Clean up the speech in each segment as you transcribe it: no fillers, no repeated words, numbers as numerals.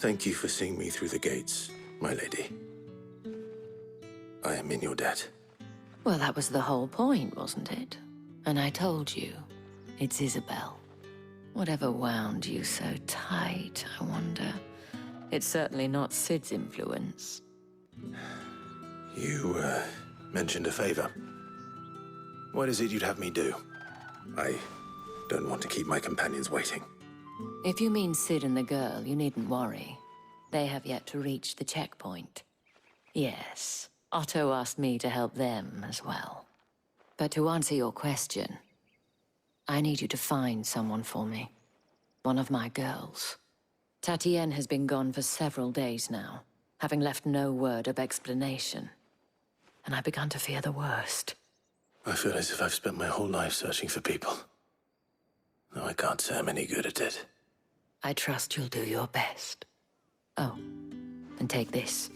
Thank you for seeing me through the gates, my lady. I am in your debt. Well, that was the whole point, wasn't it? And I told you, it's Isabel. Whatever wound you so tight, I wonder. It's certainly not Sid's influence. You, mentioned a favor. What is it you'd have me do? I don't want to keep my companions waiting. If you mean Sid and the girl, you needn't worry. They have yet to reach the checkpoint. Yes, Otto asked me to help them as well. But to answer your question, I need you to find someone for me. One of my girls. Tatienne has been gone for several days now, having left no word of explanation. And I began to fear the worst. I feel as if I've spent my whole life searching for people. No, I can't say I'm any good at it. I trust you'll do your best. Oh, and take this.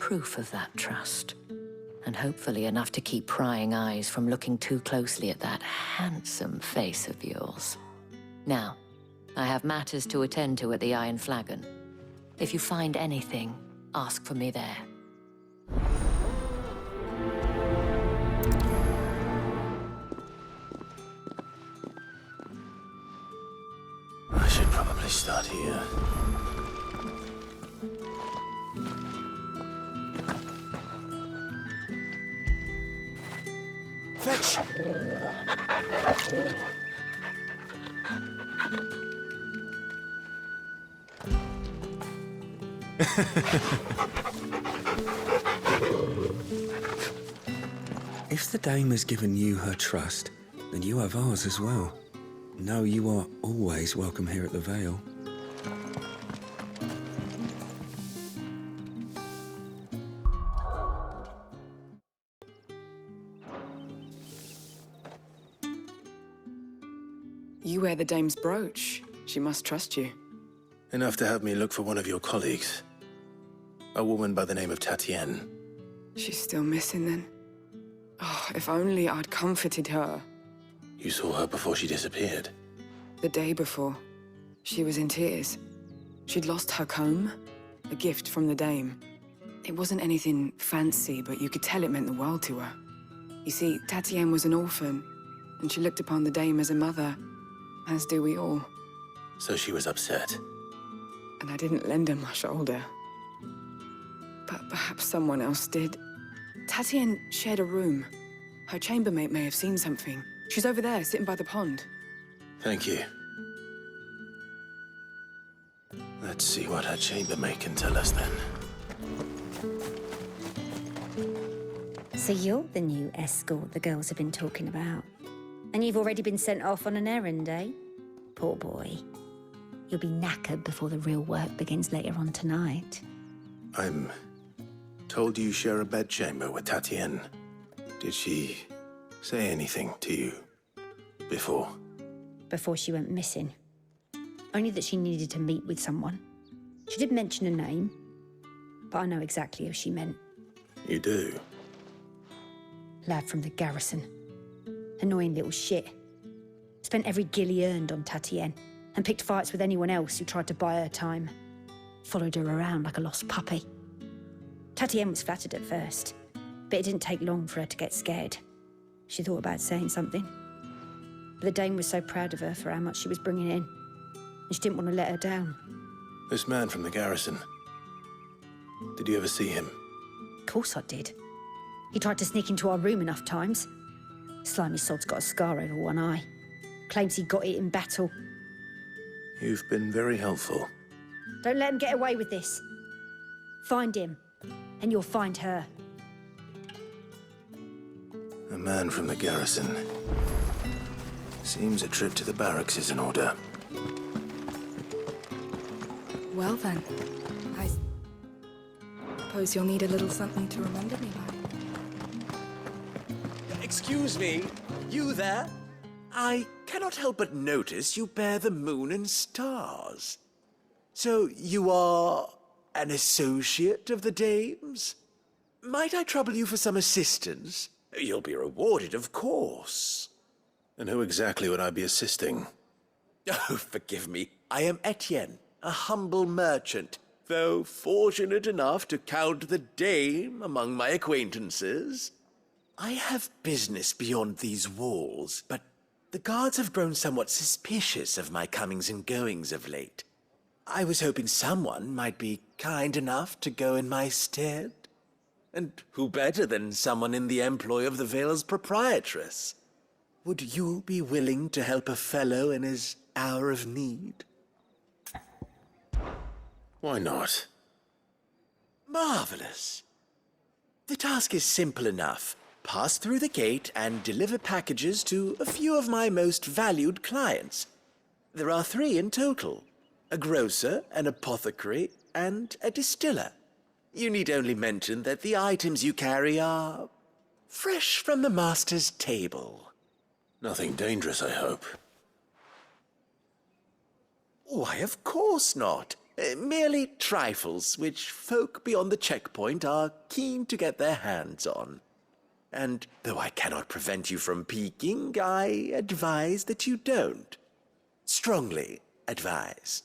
Proof of that trust. And hopefully enough to keep prying eyes from looking too closely at that handsome face of yours. Now, I have matters to attend to at the Iron Flagon. If you find anything, ask for me there. I should probably start here. Fetch! If the dame has given you her trust, then you have ours as well. Know you are always welcome here at the Vale. You wear the dame's brooch. She must trust you. Enough to have me look for one of your colleagues. A woman by the name of Tatienne. She's still missing then. Oh, if only I'd comforted her. You saw her before she disappeared. The day before, she was in tears. She'd lost her comb, a gift from the dame. It wasn't anything fancy, but you could tell it meant the world to her. You see, Tatienne was an orphan, and she looked upon the dame as a mother, as do we all. So she was upset. And I didn't lend her my shoulder. But perhaps someone else did. Tatienne shared a room. Her chambermaid may have seen something. She's over there, sitting by the pond. Thank you. Let's see what her chambermaid can tell us then. So you're the new escort the girls have been talking about. And you've already been sent off on an errand, eh? Poor boy. You'll be knackered before the real work begins later on tonight. I'm told you share a bedchamber with Tatienne. Did she say anything to you before? Before she went missing. Only that she needed to meet with someone. She did mention a name, but I know exactly who she meant. You do? Lad from the garrison. Annoying little shit. Spent every guil he earned on Tatienne, and picked fights with anyone else who tried to buy her time. Followed her around like a lost puppy. Tatienne was flattered at first, but it didn't take long for her to get scared. She thought about saying something. But the dame was so proud of her for how much she was bringing in, and she didn't want to let her down. This man from the garrison. Did you ever see him? Of course I did. He tried to sneak into our room enough times. Slimy sod's got a scar over one eye. Claims he got it in battle. You've been very helpful. Don't let him get away with this. Find him, and you'll find her. A man from the garrison. Seems a trip to the barracks is in order. Well then, I suppose you'll need a little something to remember me by. Excuse me, you there? I cannot help but notice you bear the moon and stars. So you are an associate of the dame's? Might I trouble you for some assistance? You'll be rewarded, of course. And who exactly would I be assisting? Oh, forgive me. I am Etienne, a humble merchant, though fortunate enough to count the dame among my acquaintances. I have business beyond these walls, but the guards have grown somewhat suspicious of my comings and goings of late. I was hoping someone might be kind enough to go in my stead. And who better than someone in the employ of the Vale's proprietress? Would you be willing to help a fellow in his hour of need? Why not? Marvelous. The task is simple enough. Pass through the gate and deliver packages to a few of my most valued clients. There are 3 in total: a grocer, an apothecary, and a distiller. You need only mention that the items you carry are fresh from the master's table. Nothing dangerous, I hope. Why, of course not. Merely trifles which folk beyond the checkpoint are keen to get their hands on. And though I cannot prevent you from peeking, I advise that you don't. Strongly advise.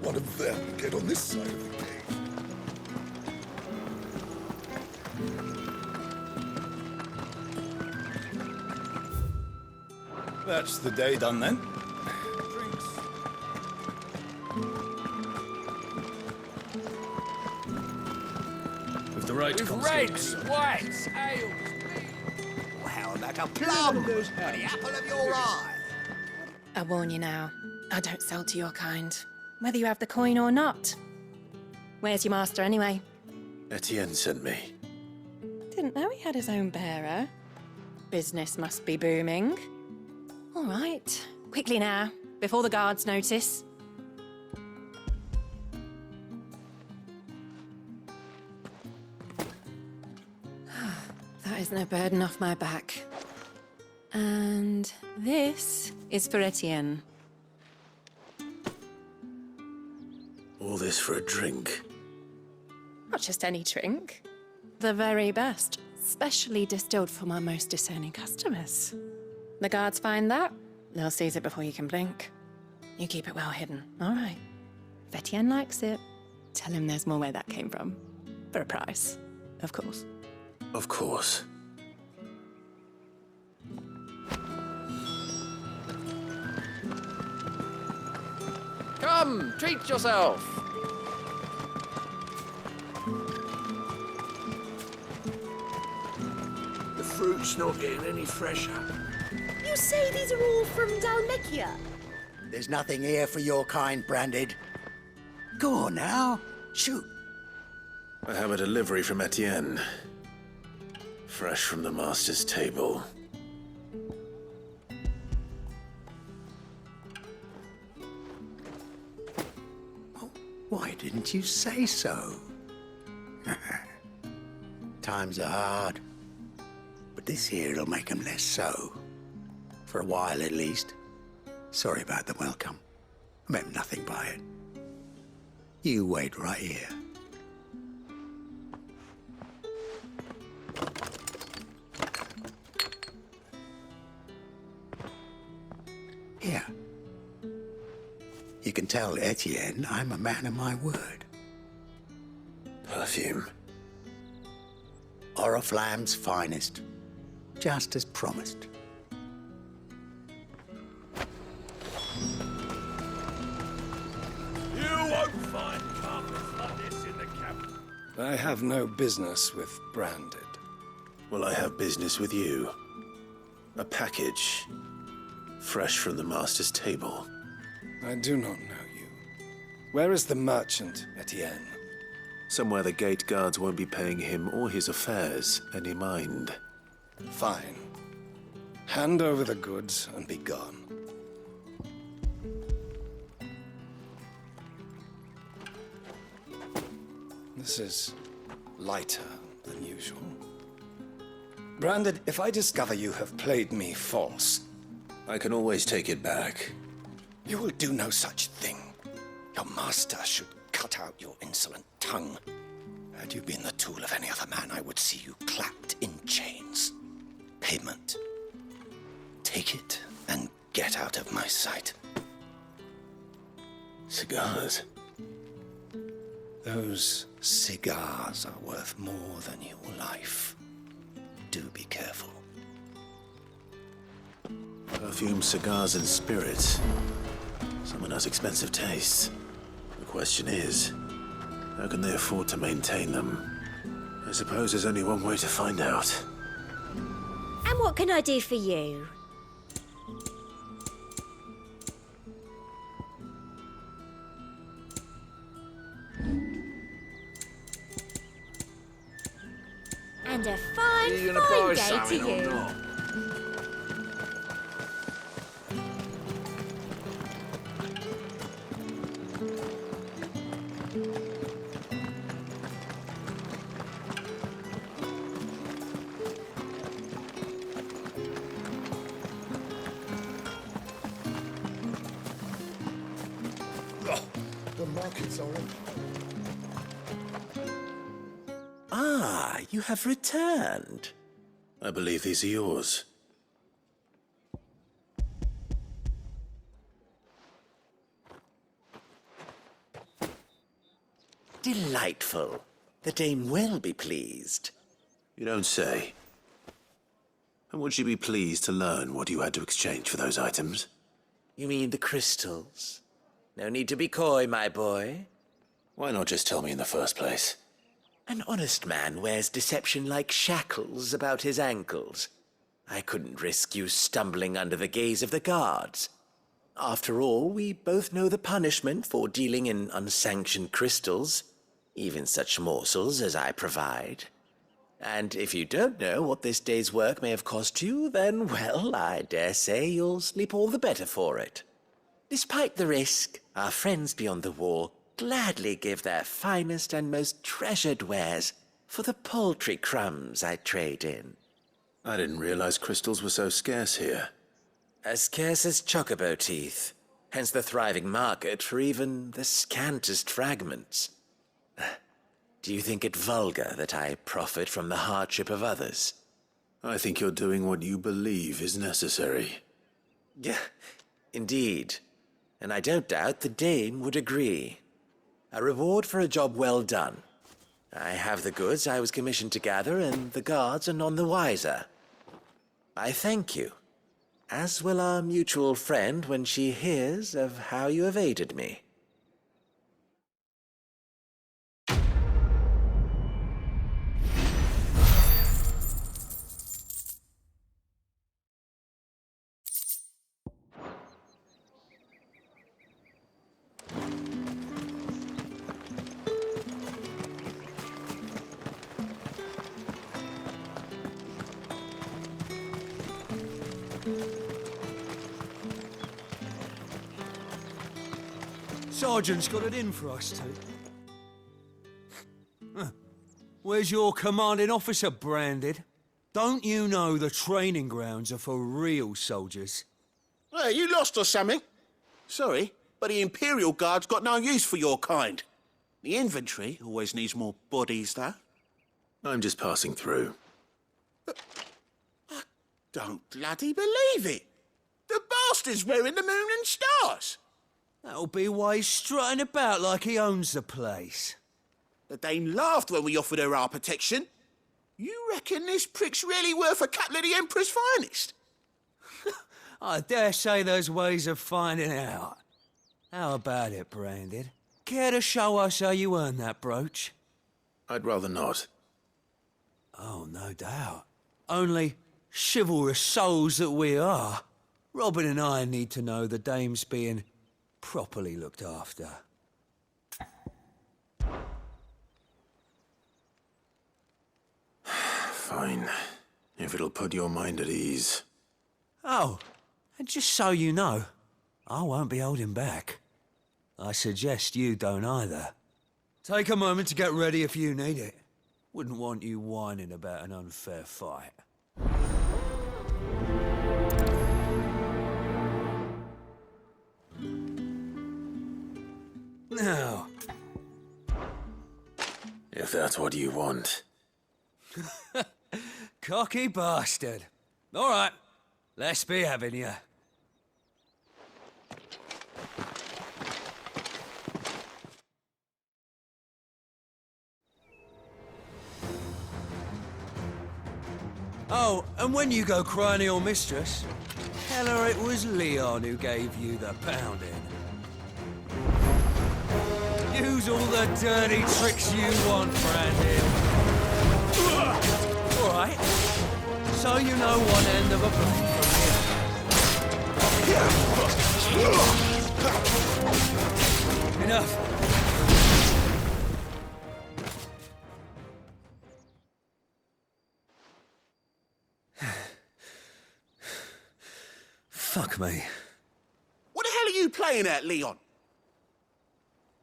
One of them get on this side of the gate. That's the day done then. With the right Reds, whites, ales. How about a plum for the apple of your eye? I warn you now, I don't sell to your kind, whether you have the coin or not. Where's your master anyway? Etienne sent me. Didn't know he had his own bearer. Business must be booming. All right, quickly now, before the guards notice. That is no burden off my back. And this is for Etienne. All this for a drink. Not just any drink. The very best, specially distilled for my most discerning customers. The guards find that, they'll seize it before you can blink. You keep it well hidden, all right? If Etienne likes it, tell him there's more where that came from. For a price, of course. Of course. Come, treat yourself. The fruit's not getting any fresher. You say these are all from Dalmekia? There's nothing here for your kind, Branded. Go on now, shoot. I have a delivery from Etienne. Fresh from the master's table. Why didn't you say so? Times are hard, but this here'll make 'em less so. For a while, at least. Sorry about the welcome. I meant nothing by it. You wait right here. Here. You can tell Etienne I'm a man of my word. Perfume. Oriflamme's finest. Just as promised. You won't find carpets like this in the capital. I have no business with Branded. Well, I have business with you. A package. Fresh from the master's table. I do not know you. Where is the merchant, Etienne? Somewhere the gate guards won't be paying him or his affairs any mind. Fine. Hand over the goods and be gone. This is lighter than usual. Branded, if I discover you have played me false... I can always take it back. You will do no such thing. Your master should cut out your insolent tongue. Had you been the tool of any other man, I would see you clapped in chains. Payment. Take it and get out of my sight. Cigars. Those cigars are worth more than your life. Do be careful. Perfume, cigars, and spirits. Someone has expensive tastes. The question is, how can they afford to maintain them? I suppose there's only one way to find out. And what can I do for you? And a fine, fine day to you. The markets are on. Ah, you have returned. I believe these are yours. Delightful. The dame will be pleased. You don't say. And would she be pleased to learn what you had to exchange for those items? You mean the crystals? No need to be coy, my boy. Why not just tell me in the first place? An honest man wears deception like shackles about his ankles. I couldn't risk you stumbling under the gaze of the guards. After all, we both know the punishment for dealing in unsanctioned crystals, even such morsels as I provide. And if you don't know what this day's work may have cost you, then, well, I dare say you'll sleep all the better for it. Despite the risk, our friends beyond the wall gladly give their finest and most treasured wares for the paltry crumbs I trade in. I didn't realize crystals were so scarce here. As scarce as chocobo teeth, hence the thriving market for even the scantest fragments. Do you think it vulgar that I profit from the hardship of others? I think you're doing what you believe is necessary. Yeah, indeed. And I don't doubt the dame would agree. A reward for a job well done. I have the goods I was commissioned to gather, and the guards are none the wiser. I thank you, as will our mutual friend when she hears of how you have aided me. Sergeant's got it in for us two. Where's your commanding officer, Branded? Don't you know the training grounds are for real soldiers? Hey, you lost or something? Sorry, but the Imperial Guard's got no use for your kind. The infantry always needs more bodies, though. I'm just passing through. I don't bloody believe it. The bastard's wearing the moon and stars. That'll be why he's strutting about like he owns the place. The dame laughed when we offered her our protection. You reckon this prick's really worth a couple of the Emperor's finest? I dare say there's ways of finding out. How about it, Branded? Care to show us how you earned that brooch? I'd rather not. Oh, no doubt. Only chivalrous souls that we are, Robin and I need to know the dame's being properly looked after. Fine. If it'll put your mind at ease. Oh, and just so you know, I won't be holding back. I suggest you don't either. Take a moment to get ready if you need it. Wouldn't want you whining about an unfair fight. Now, If that's what you want. cocky bastard. All right, let's be having you. Oh, and when you go crying to your mistress, tell her it was Leon who gave you the pounding. Use all the dirty tricks you want, Brandon. All right, so you know one end of a blade from the other. Enough. Fuck me. What the hell are you playing at, Leon?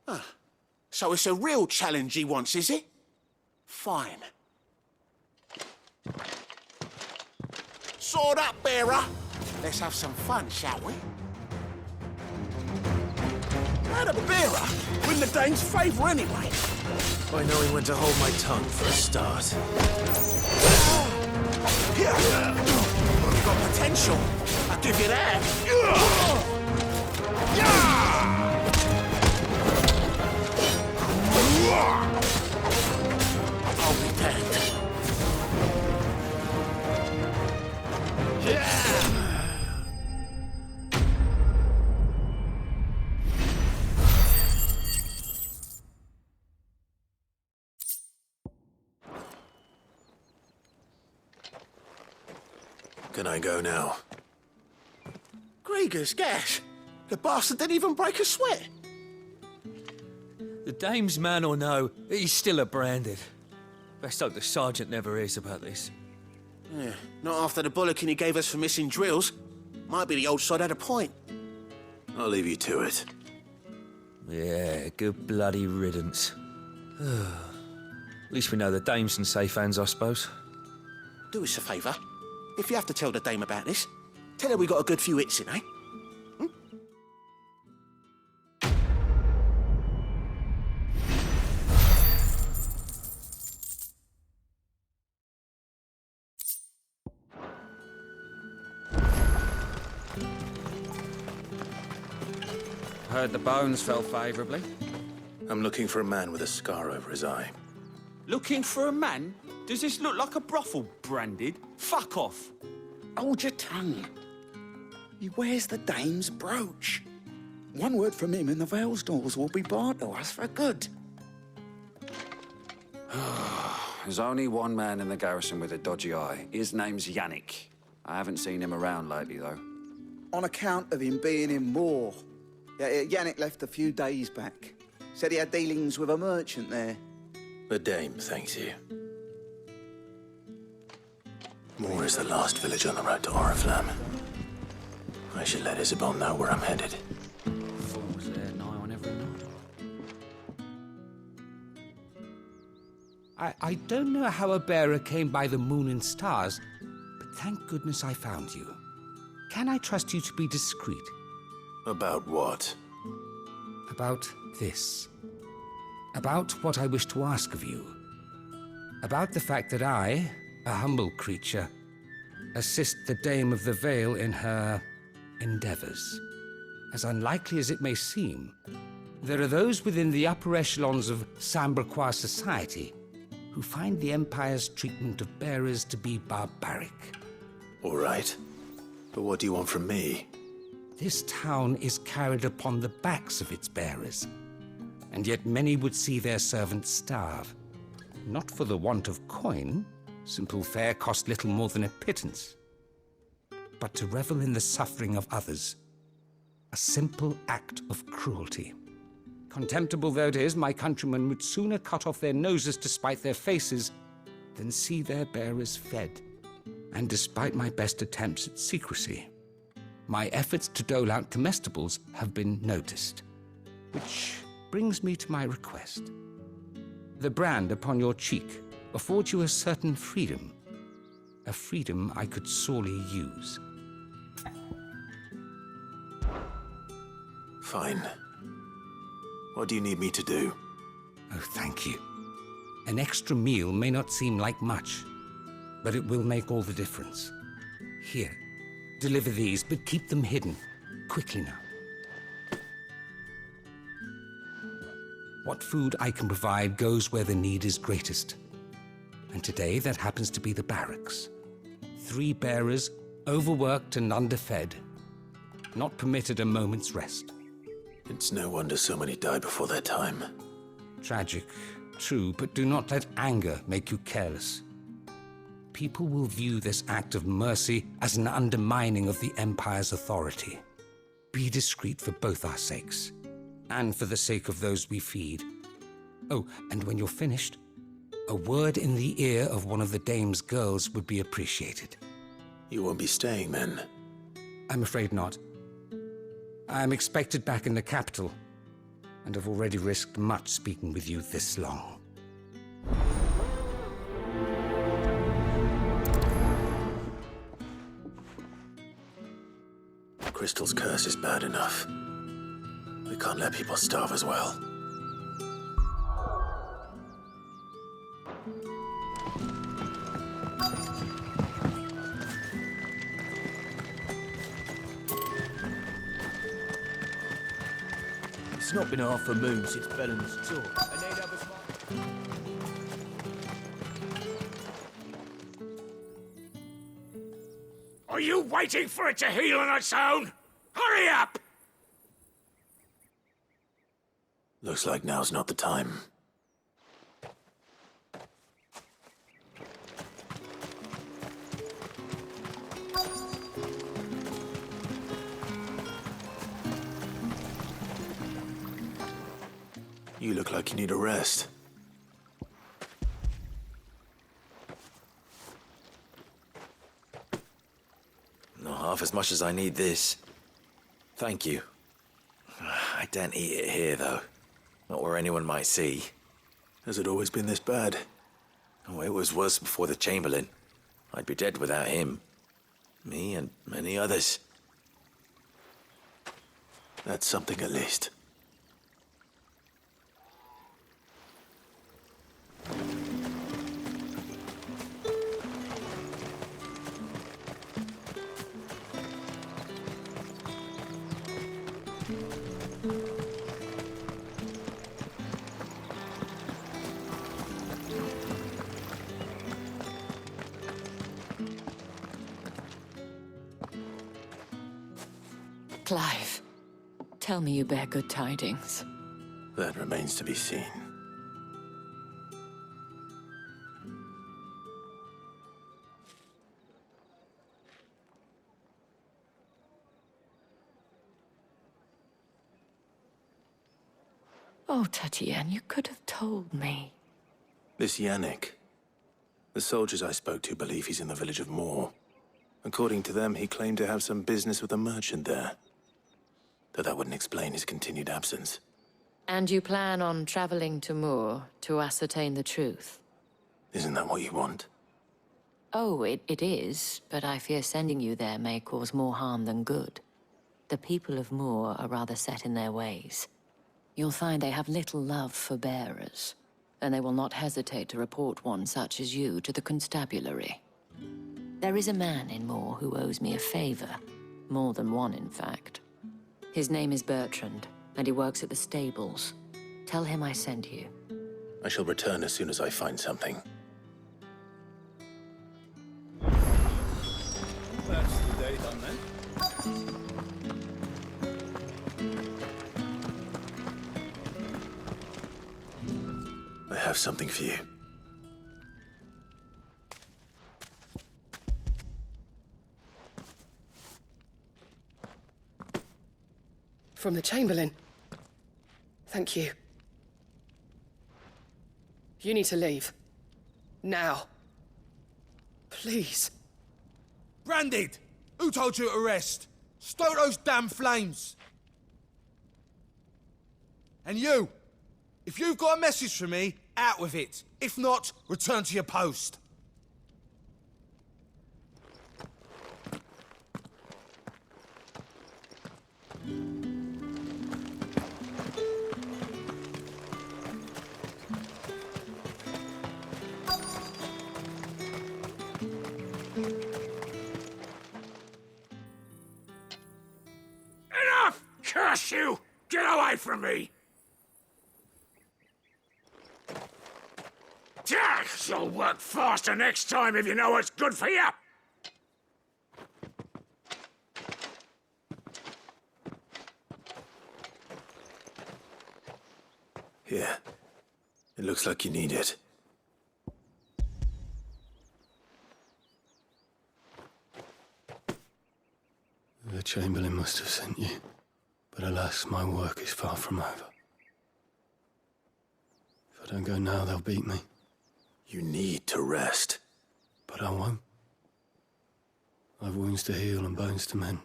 Ah, so it's a real challenge he wants, is it? Fine. Sword up, bearer. Let's have some fun, shall we? How the bearer win the Dane's favour anyway? By knowing when to hold my tongue for a start. You've got potential. I'll give you that. I'll be damned. Can I go now? Gregor's gas. The bastard didn't even break a sweat. The dame's man or no, he's still a branded. Best hope the sergeant never hears about this. Yeah, not after the bollocking he gave us for missing drills. Might be the old sod had a point. I'll leave you to it. Yeah, good bloody riddance. At least we know the dame's in safe hands, I suppose. Do us a favour. If you have to tell the dame about this, tell her we got a good few hits in, eh? Heard the bones fell favourably. I'm looking for a man with a scar over his eye. Looking for a man? Does this look like a brothel, Branded? Fuck off. Hold your tongue. He wears the dame's brooch. One word from him and the Vale's doors will be barred to us for good. There's only one man in the garrison with a dodgy eye. His name's Yannick. I haven't seen him around lately, though. On account of him being in war. Yannick left a few days back. Said he had dealings with a merchant there. The dame thanks you. Moor is the last village on the road to Oriflamme. I should let Isabel know where I'm headed. Fools there, nigh on every night. I don't know how a bearer came by the moon and stars, but thank goodness I found you. Can I trust you to be discreet? About what? About this. About what I wish to ask of you. About the fact that I, a humble creature, assist the Dame of the Vale in her endeavors. As unlikely as it may seem, there are those within the upper echelons of Samberquois society who find the Empire's treatment of bearers to be barbaric. All right. But what do you want from me? This town is carried upon the backs of its bearers, and yet many would see their servants starve. Not for the want of coin, simple fare cost little more than a pittance, but to revel in the suffering of others, a simple act of cruelty. Contemptible though it is, my countrymen would sooner cut off their noses to spite their faces than see their bearers fed. And despite my best attempts at secrecy, my efforts to dole out comestibles have been noticed. Which brings me to my request. The brand upon your cheek affords you a certain freedom. A freedom I could sorely use. Fine. What do you need me to do? Oh, thank you. An extra meal may not seem like much, but it will make all the difference. Here, deliver these, but keep them hidden. Quickly now. What food I can provide goes where the need is greatest. And today, that happens to be the barracks. 3 bearers, overworked and underfed, not permitted a moment's rest. It's no wonder so many die before their time. Tragic, true, but do not let anger make you careless. People will view this act of mercy as an undermining of the Empire's authority. Be discreet for both our sakes, and for the sake of those we feed. Oh, and when you're finished, a word in the ear of one of the dame's girls would be appreciated. You won't be staying then? I'm afraid not. I'm expected back in the capital, and have already risked much speaking with you this long. Crystal's curse is bad enough. We can't let people starve as well. It's not been half a moon since Belen's talk. And they'd have us... Are you waiting for it to heal on its own? Hurry up! Looks like now's not the time. You look like you need a rest. Not half as much as I need this. Thank you. I daren't eat it here, though. Not where anyone might see. Has it always been this bad? Oh, it was worse before the Chamberlain. I'd be dead without him. Me and many others. That's something at least. Clive, tell me you bear good tidings. That remains to be seen. Oh, Tatienne, you could have told me. This Yannick. The soldiers I spoke to believe he's in the village of Moor. According to them, he claimed to have some business with a merchant there. Though that wouldn't explain his continued absence. And you plan on traveling to Moor to ascertain the truth? Isn't that what you want? Oh, it is, but I fear sending you there may cause more harm than good. The people of Moor are rather set in their ways. You'll find they have little love for bearers, and they will not hesitate to report one such as you to the constabulary. There is a man in Moor who owes me a favor. More than one, in fact. His name is Bertrand, and he works at the stables. Tell him I sent you. I shall return as soon as I find something. That's the day done then. I have something for you. From the Chamberlain. Thank you. You need to leave. Now. Please. Branded! Who told you to rest? Stoke those damn flames! And you! If you've got a message for me, Out with it. If not, return to your post. Enough! Curse you! Get away from me! Jack, you'll work faster next time if you know what's good for you! Here. It looks like you need it. The Chamberlain must have sent you, but alas, my work is far from over. If I don't go now, they'll beat me. You need to rest. But I won't. I've wounds to heal and bones to mend.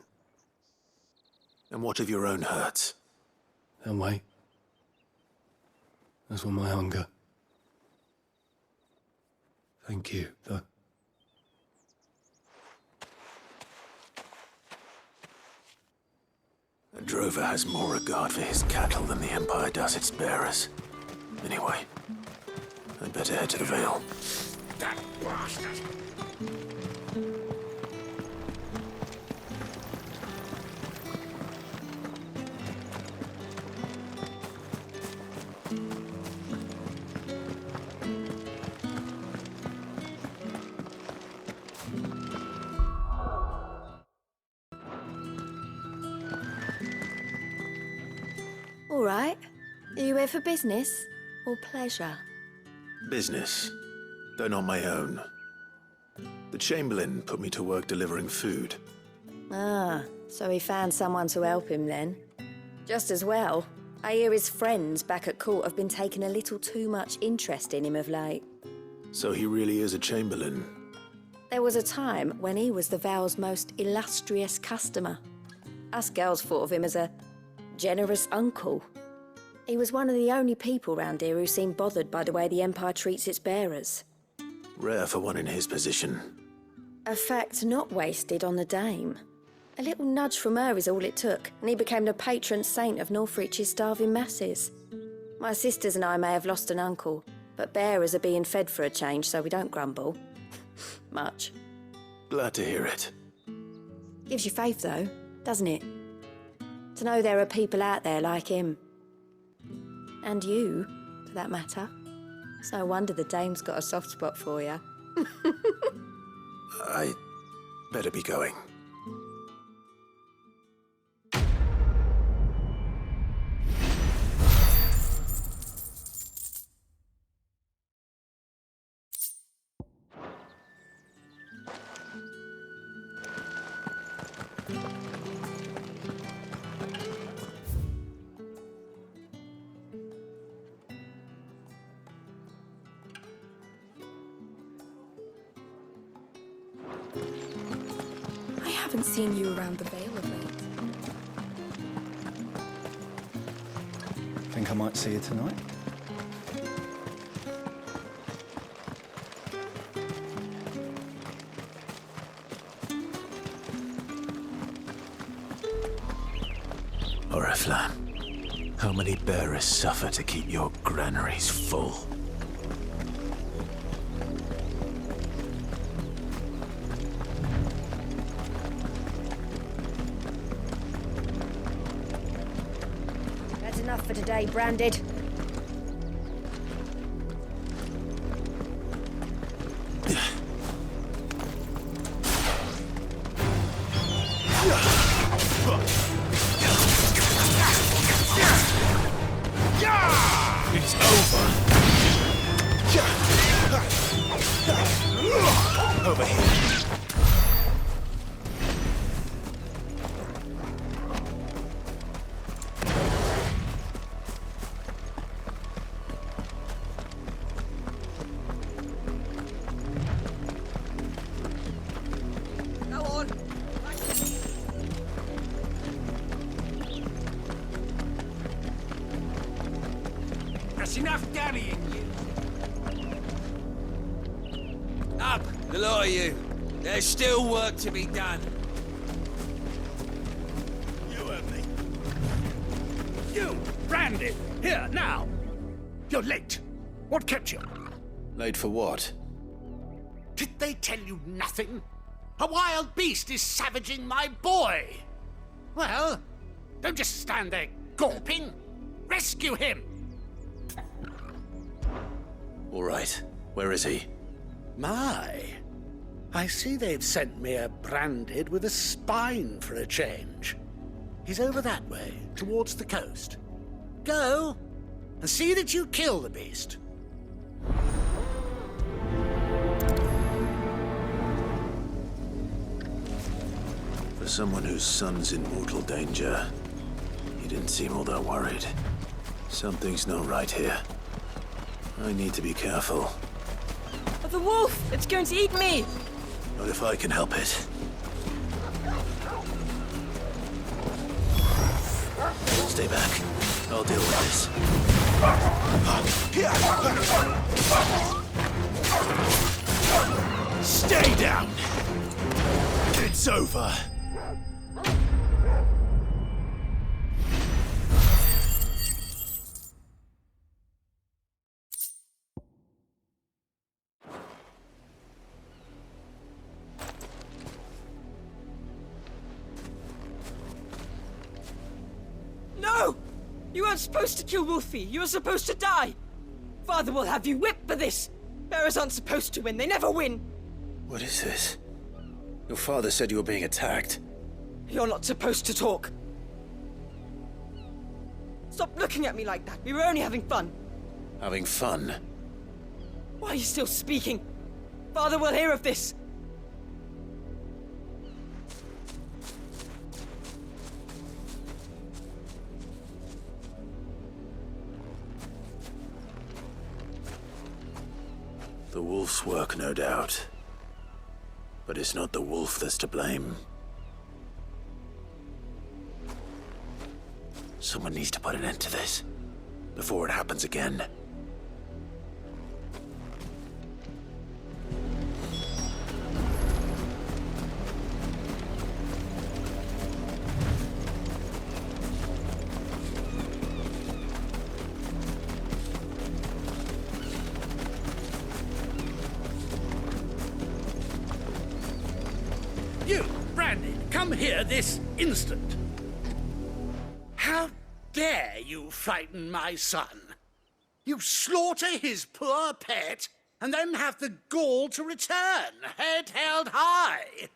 And what of your own hurts? They'll wait. As will my hunger. Thank you, though. A drover has more regard for his cattle than the Empire does its bearers. Anyway, I'd better head to the Vale. That bastard! All right. Are you here for business or pleasure? Business, though not my own. The Chamberlain put me to work delivering food. Ah, so he found someone to help him then. Just as well. I hear his friends back at court have been taking a little too much interest in him of late. So he really is a Chamberlain. There was a time when he was the Vale's most illustrious customer. Us girls thought of him as a generous uncle. He was one of the only people round here who seemed bothered by the way the Empire treats its bearers. Rare for one in his position. A fact not wasted on the Dame. A little nudge from her is all it took, and he became the patron saint of Northreach's starving masses. My sisters and I may have lost an uncle, but bearers are being fed for a change, so we don't grumble. Much. Glad to hear it. Gives you faith, though, doesn't it? To know there are people out there like him. And you, for that matter. It's no wonder the Dame's got a soft spot for you. I better be going. I haven't seen you around the Vale of late. Think I might see you tonight? Oriflamme, how many bearers suffer to keep your granaries full? That's enough for today, Branded. It's over. Over here. Go on. That's enough dallying, you. The lot of you. There's still work to be done. You and me. You, Branded, here, now. You're late. What kept you? Late for what? Did they tell you nothing? A wild beast is savaging my boy. Well, don't just stand there gawping. Rescue him. All right. Where is he? My. I see they've sent me a Branded with a spine for a change. He's over that way, towards the coast. Go, and see that you kill the beast. For someone whose son's in mortal danger, he didn't seem all that worried. Something's not right here. I need to be careful. The wolf! It's going to eat me! Not if I can help it. Stay back. I'll deal with this. Stay down! It's over. No! You weren't supposed to kill Wolfie. You were supposed to die. Father will have you whipped for this. Bearers aren't supposed to win. They never win. What is this? Your father said you were being attacked. You're not supposed to talk. Stop looking at me like that. We were only having fun. Having fun? Why are you still speaking? Father will hear of this. The wolf's work, no doubt. But it's not the wolf that's to blame. Someone needs to put an end to this, before it happens again. You, Branded, come here this instant. How dare you frighten my son? You slaughter his poor pet, and then have the gall to return, head held high.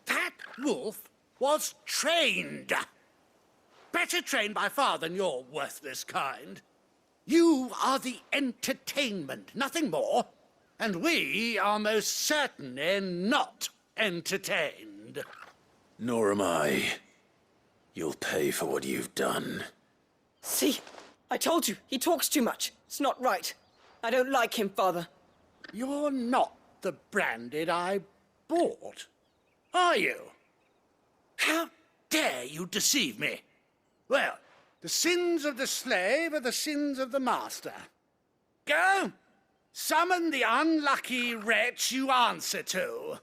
That wolf was trained. Better trained by far than your worthless kind. You are the entertainment, nothing more. And we are most certainly not entertained. Nor am I. You'll pay for what you've done. See? I told you. He talks too much. It's not right. I don't like him, Father. You're not the Branded I bought, are you? How dare you deceive me? Well, the sins of the slave are the sins of the master. Go, summon the unlucky wretch you answer to.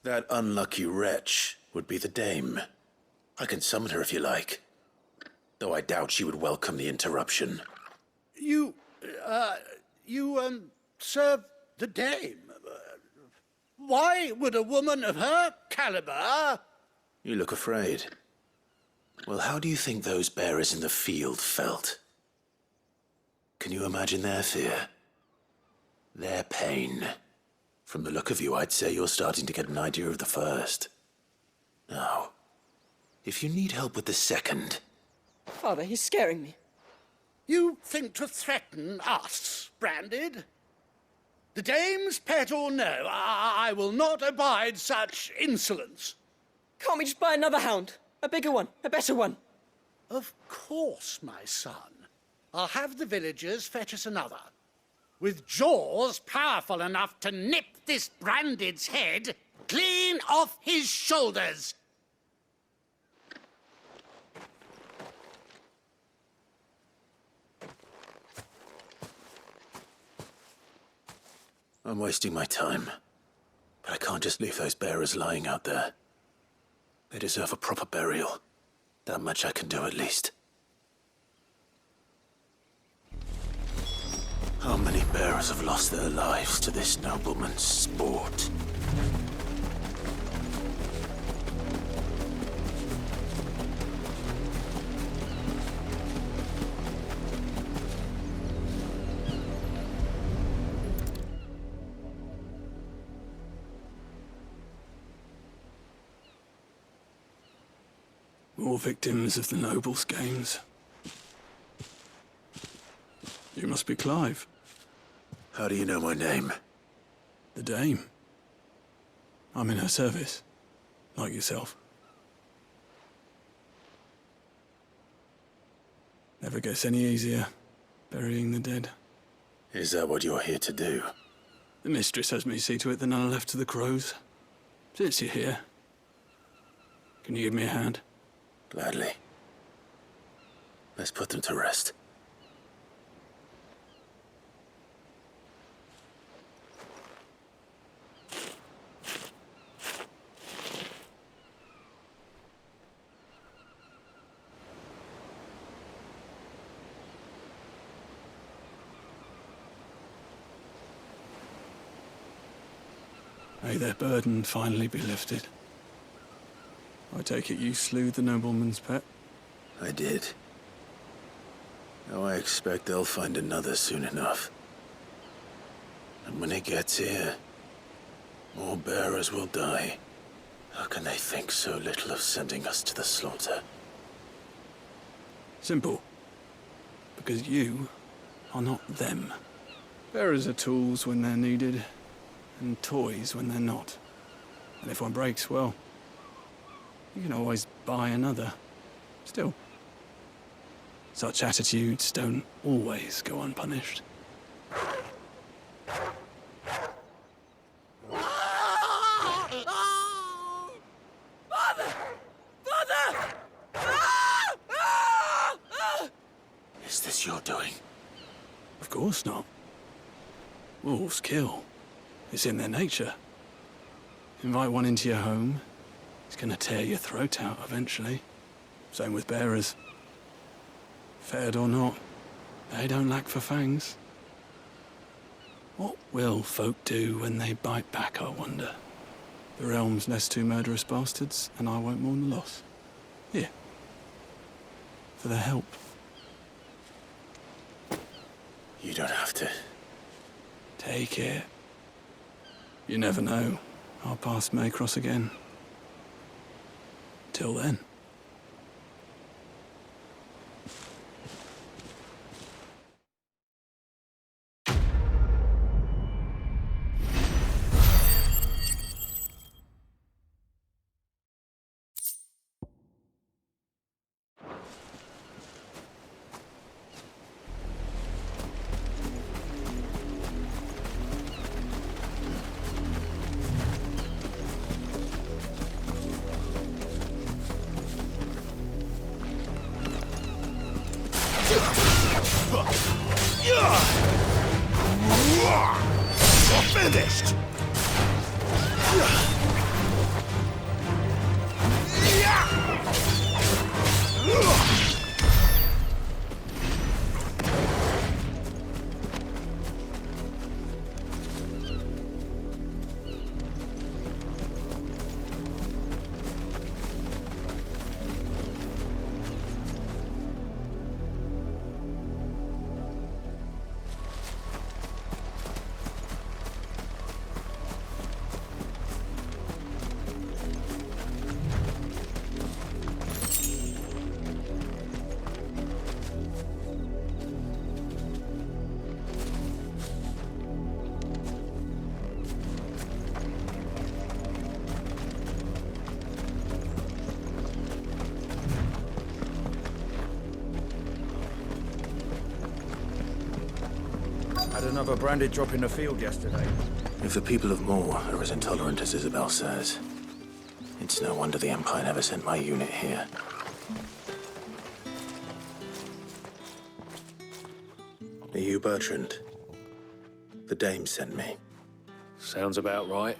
That unlucky wretch would be the dame. I can summon her if you like. Though I doubt she would welcome the interruption. You serve the dame. Why would a woman of her caliber... You look afraid. Well, how do you think those bearers in the field felt? Can you imagine their fear? Their pain? From the look of you, I'd say you're starting to get an idea of the first. Now, if you need help with the second... Father, he's scaring me. You think to threaten us, Branded? The dame's pet or no, I will not abide such insolence. Can't we just buy another hound? A bigger one, a better one. Of course, my son. I'll have the villagers fetch us another. With jaws powerful enough to nip this Branded's head clean off his shoulders. I'm wasting my time. But I can't just leave those bearers lying out there. They deserve a proper burial. That much I can do at least. How many bearers have lost their lives to this nobleman's sport? More victims of the nobles' games. You must be Clive. How do you know my name? The Dame. I'm in her service, like yourself. Never gets any easier, burying the dead. Is that what you're here to do? The mistress has me see to it that none are left to the crows. Since you're here, can you give me a hand? Gladly. Let's put them to rest. May their burden finally be lifted. I take it you slew the nobleman's pet? I did. Now I expect they'll find another soon enough. And when it gets here, more bearers will die. How can they think so little of sending us to the slaughter? Simple. Because you are not them. Bearers are tools when they're needed, and toys when they're not. And if one breaks, well, you can always buy another. Still, such attitudes don't always go unpunished. Father! Father! Is this your doing? Of course not. Wolves kill. It's in their nature. Invite one into your home, it's gonna tear your throat out eventually. Same with bearers. Fed or not, they don't lack for fangs. What will folk do when they bite back, I wonder? The realm's less two murderous bastards, and I won't mourn the loss. Here. For their help. You don't have to. Take it. You never know. Our paths may cross again. Till then. You're finished! Had another branded drop in the field yesterday. If the people of Moor are as intolerant as Isabel says, it's no wonder the Empire never sent my unit here. Are you Bertrand? The Dame sent me. Sounds about right.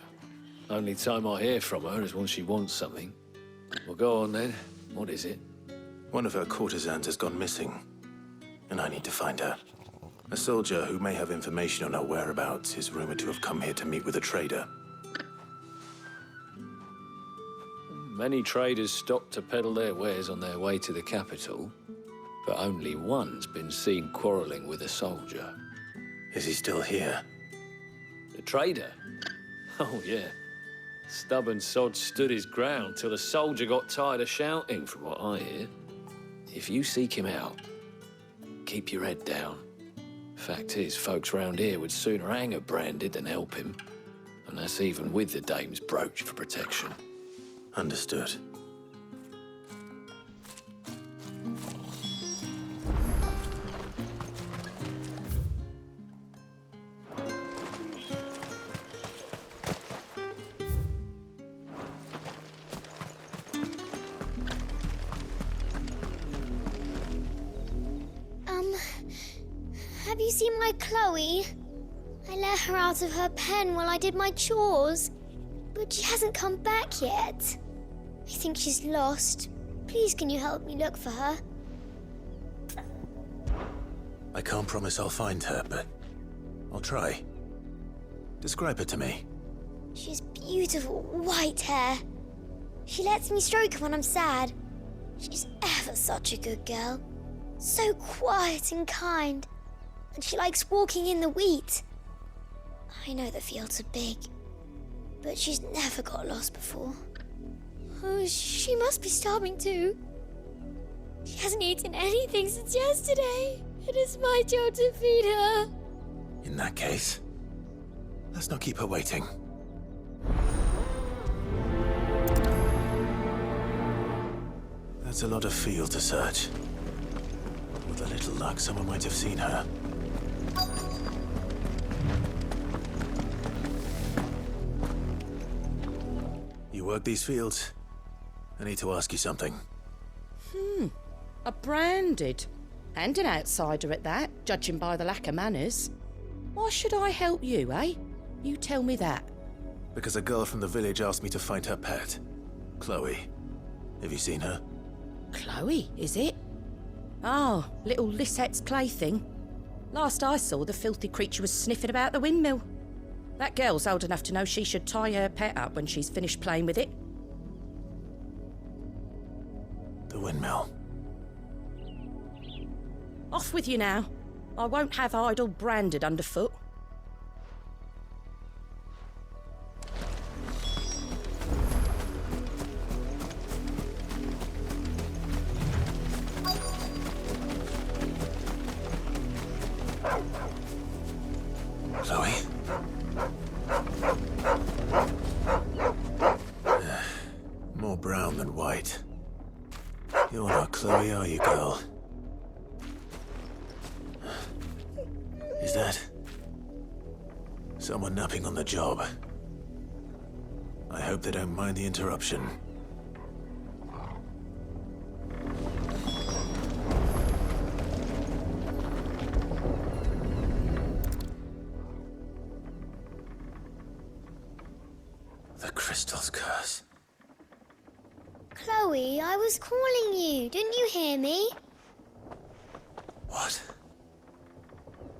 Only time I hear from her is when she wants something. Well, go on then. What is it? One of her courtesans has gone missing, and I need to find her. A soldier who may have information on her whereabouts is rumored to have come here to meet with a trader. Many traders stop to peddle their wares on their way to the capital, but only one's been seen quarreling with a soldier. Is he still here? The trader? Oh, yeah. Stubborn sod stood his ground till the soldier got tired of shouting, from what I hear. If you seek him out, keep your head down. Fact is, folks round here would sooner hang a branded than help him. And that's even with the dame's brooch for protection. Understood. Have you seen my Chloe? I let her out of her pen while I did my chores, but she hasn't come back yet. I think she's lost. Please, can you help me look for her? I can't promise I'll find her, but I'll try. Describe her to me. She has beautiful white hair. She lets me stroke her when I'm sad. She's ever such a good girl. So quiet and kind. And she likes walking in the wheat. I know the fields are big, but she's never got lost before. Oh, she must be starving too. She hasn't eaten anything since yesterday. It is my job to feed her. In that case, let's not keep her waiting. That's a lot of field to search. With a little luck, someone might have seen her. You work these fields? I need to ask you something. A branded. And an outsider at that, judging by the lack of manners. Why should I help you, eh? You tell me that. Because a girl from the village asked me to find her pet, Chloe. Have you seen her? Chloe, is it? Oh, little Lisette's plaything. Last I saw, the filthy creature was sniffing about the windmill. That girl's old enough to know she should tie her pet up when she's finished playing with it. The windmill. Off with you now. I won't have idle branded underfoot. Chloe? More brown than white. You're not Chloe, are you, girl? Is that someone napping on the job? I hope they don't mind the interruption. The crystal's curse. Chloe, I was calling you. Didn't you hear me? What?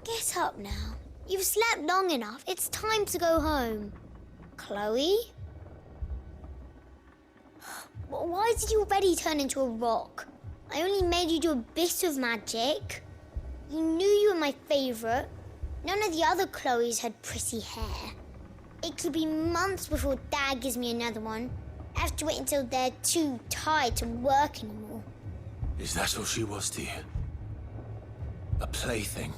Get up now. You've slept long enough. It's time to go home. Chloe? Why did you already turn into a rock? I only made you do a bit of magic. You knew you were my favourite. None of the other Chloes had pretty hair. It could be months before Dad gives me another one. I have to wait until they're too tired to work anymore. Is that all she was to you? A plaything?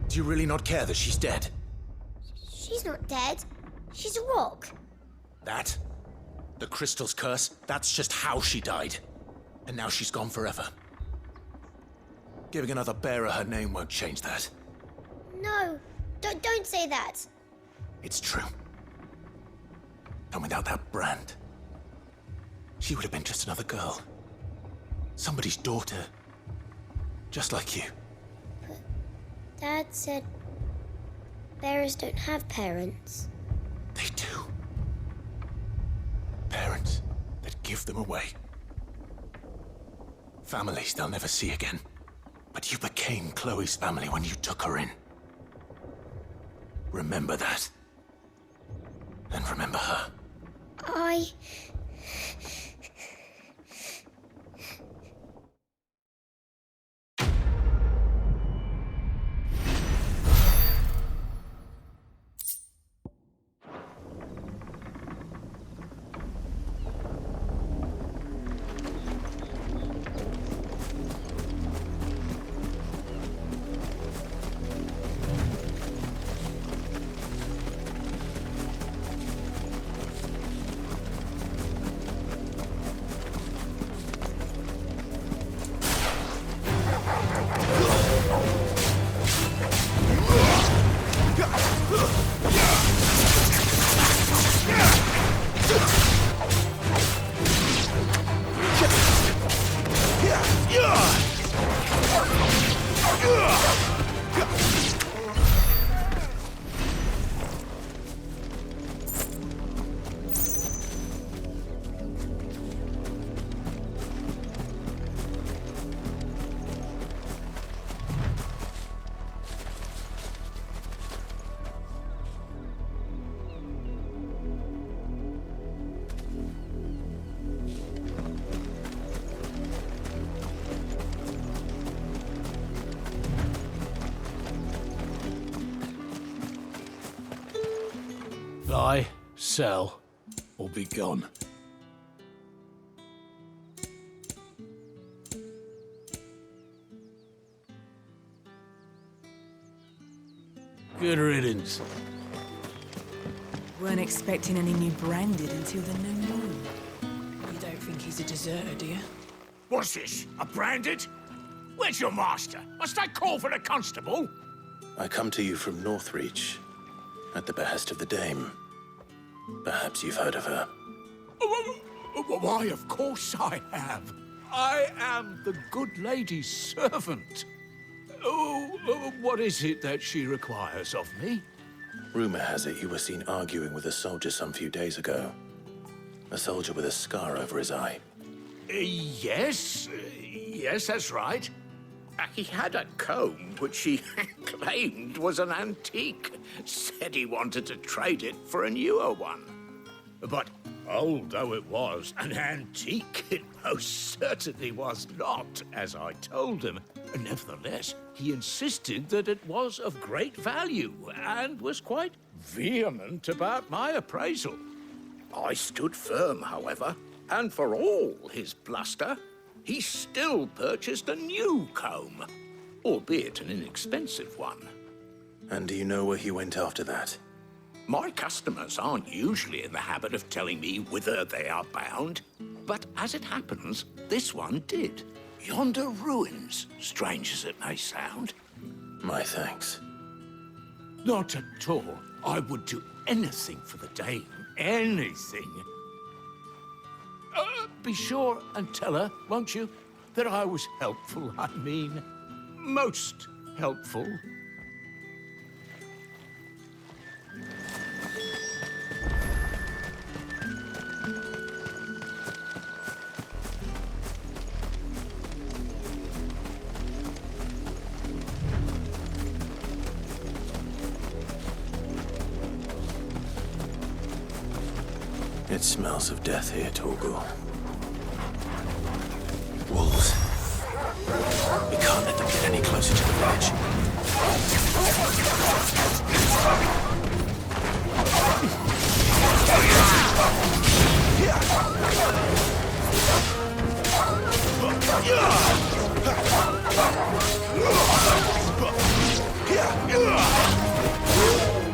Do you really not care that she's dead? She's not dead. She's a rock. That? The crystal's curse? That's just how she died. And now she's gone forever. Giving another bearer her name won't change that. No, don't say that. It's true. And without that brand, she would have been just another girl. Somebody's daughter. Just like you. Dad said Bearers don't have parents. They do. Parents that give them away. Families they'll never see again. But you became Chloe's family when you took her in. Remember that. And remember her. Buy, sell, or be gone. Good riddance. Weren't expecting any new branded until the new moon. You don't think he's a deserter, do you? What's this? A branded? Where's your master? Must I call for the constable? I come to you from Northreach, at the behest of the Dame. Perhaps you've heard of her. Why, of course I have. I am the good lady's servant. What is it that she requires of me? Rumor has it you were seen arguing with a soldier some few days ago. A soldier with a scar over his eye. Yes, that's right. He had a comb which he claimed was an antique. Said he wanted to trade it for a newer one. But old though it was, an antique it most certainly was not, as I told him. Nevertheless, he insisted that it was of great value and was quite vehement about my appraisal. I stood firm, however, and for all his bluster, he still purchased a new comb, albeit an inexpensive one. And do you know where he went after that? My customers aren't usually in the habit of telling me whither they are bound, but as it happens, this one did. Yonder ruins, strange as it may sound. My thanks. Not at all. I would do anything for the Dame. Anything. Be sure and tell her, won't you, that I was helpful. I mean, most helpful. It smells of death here, Torgal. Wolves. We can't let them get any closer to the village.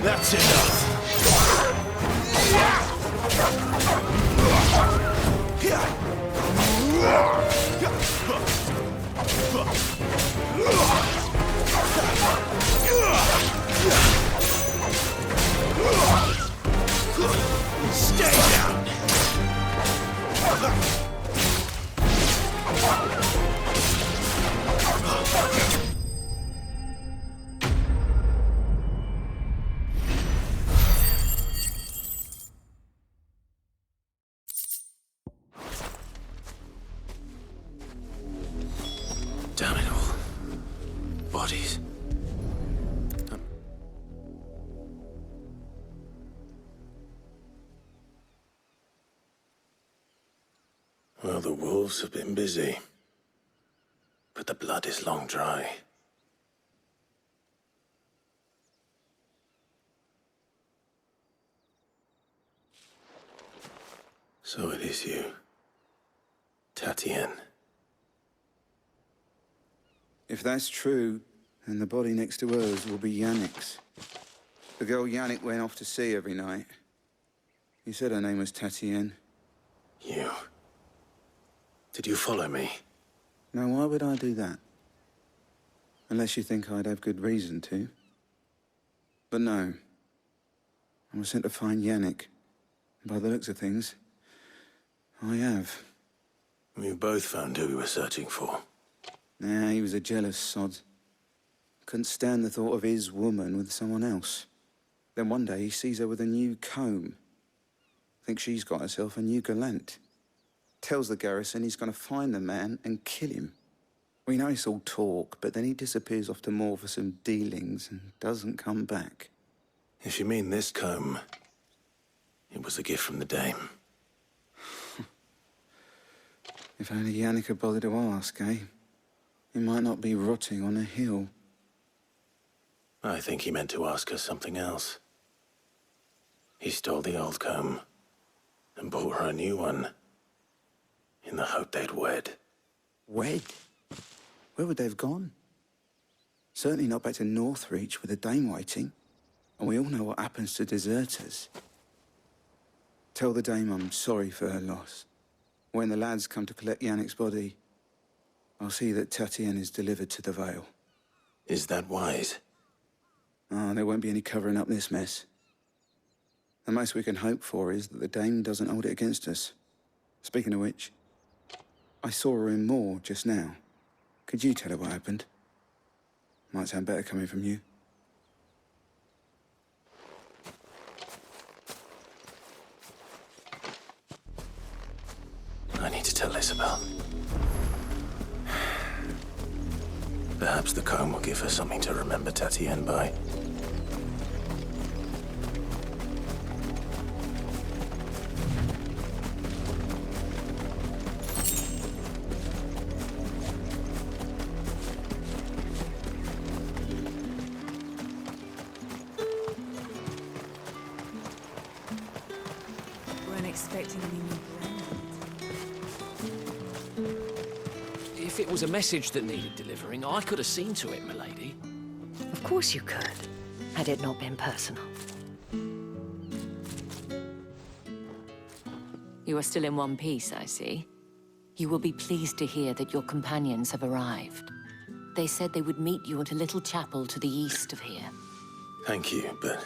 That's enough. bodies. Well, the wolves have been busy, but the blood is long dry. So it is you, Tatienne. If that's true, then the body next to hers will be Yannick's. The girl Yannick went off to see every night. He said her name was Tatienne. You. Did you follow me? Now, why would I do that? Unless you think I'd have good reason to. But no. I was sent to find Yannick. By the looks of things, I have. We both found who we were searching for. Nah, he was a jealous sod. Couldn't stand the thought of his woman with someone else. Then one day he sees her with a new comb. Thinks she's got herself a new gallant. Tells the garrison he's going to find the man and kill him. We know it's all talk, but then he disappears off to Moor for some dealings and doesn't come back. If you mean this comb, it was a gift from the dame. If only Yannick had bothered to ask, eh? He might not be rotting on a hill. I think he meant to ask her something else. He stole the old comb and bought her a new one in the hope they'd wed. Wed? Where would they have gone? Certainly not back to Northreach with the dame waiting. And we all know what happens to deserters. Tell the dame I'm sorry for her loss. When the lads come to collect Yannick's body, I'll see that Tatienne is delivered to the Vale. Is that wise? Oh, there won't be any covering up this mess. The most we can hope for is that the dame doesn't hold it against us. Speaking of which, I saw her in Moor just now. Could you tell her what happened? Might sound better coming from you. I need to tell Isabel. Perhaps the comb will give her something to remember Tatienne by. Weren't expecting any new If it was a message that needed delivering, I could have seen to it, milady. Of course you could, had it not been personal. You are still in one piece, I see. You will be pleased to hear that your companions have arrived. They said they would meet you at a little chapel to the east of here. Thank you, but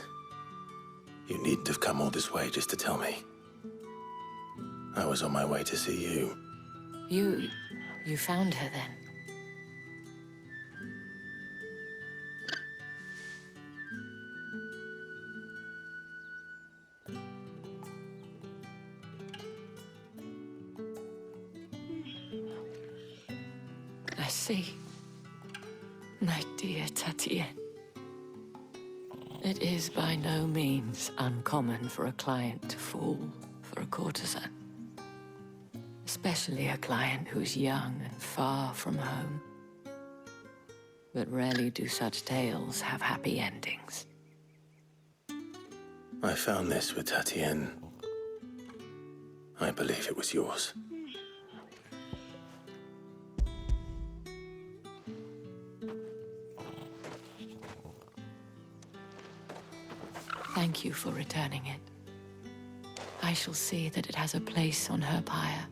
you needn't have come all this way just to tell me. I was on my way to see you. You found her then? I see. My dear Tatienne. It is by no means uncommon for a client to fall for a courtesan. Especially a client who's young and far from home. But rarely do such tales have happy endings. I found this with Tatienne. I believe it was yours. Thank you for returning it. I shall see that it has a place on her pyre.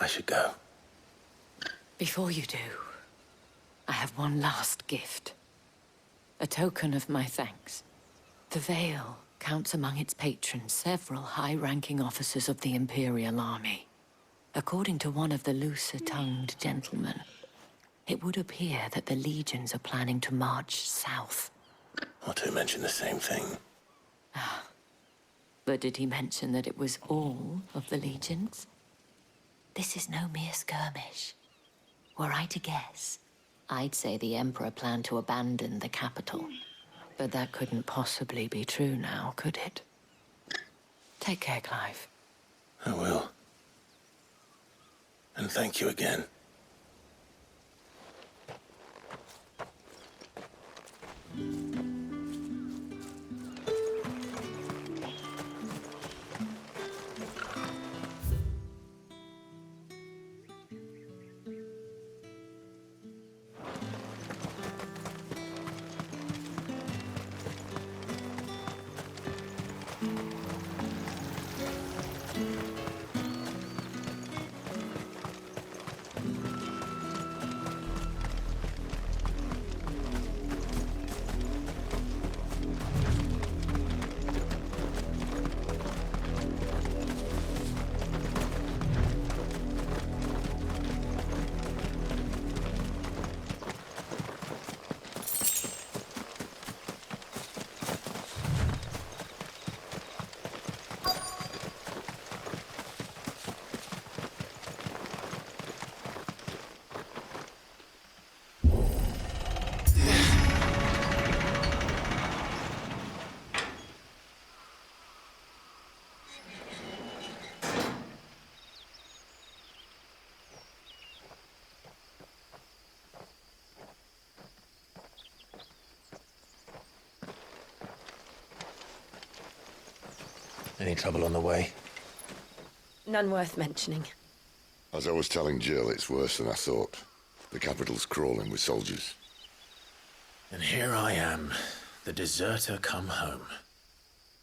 I should go. Before you do, I have one last gift. A token of my thanks. The Vale counts among its patrons several high-ranking officers of the Imperial Army. According to one of the looser-tongued gentlemen, it would appear that the legions are planning to march south Otto mentioned the same thing. But did he mention that it was all of the legions? This is no mere skirmish. Were I to guess, I'd say the Emperor planned to abandon the capital. But that couldn't possibly be true now, could it? Take care, Clive. I will. And thank you again. Any trouble on the way? None worth mentioning. As I was telling Jill, it's worse than I thought. The capital's crawling with soldiers. And here I am, the deserter come home.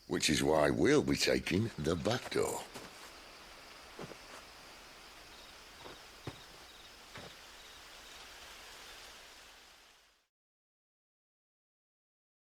Which is why we'll be taking the back door.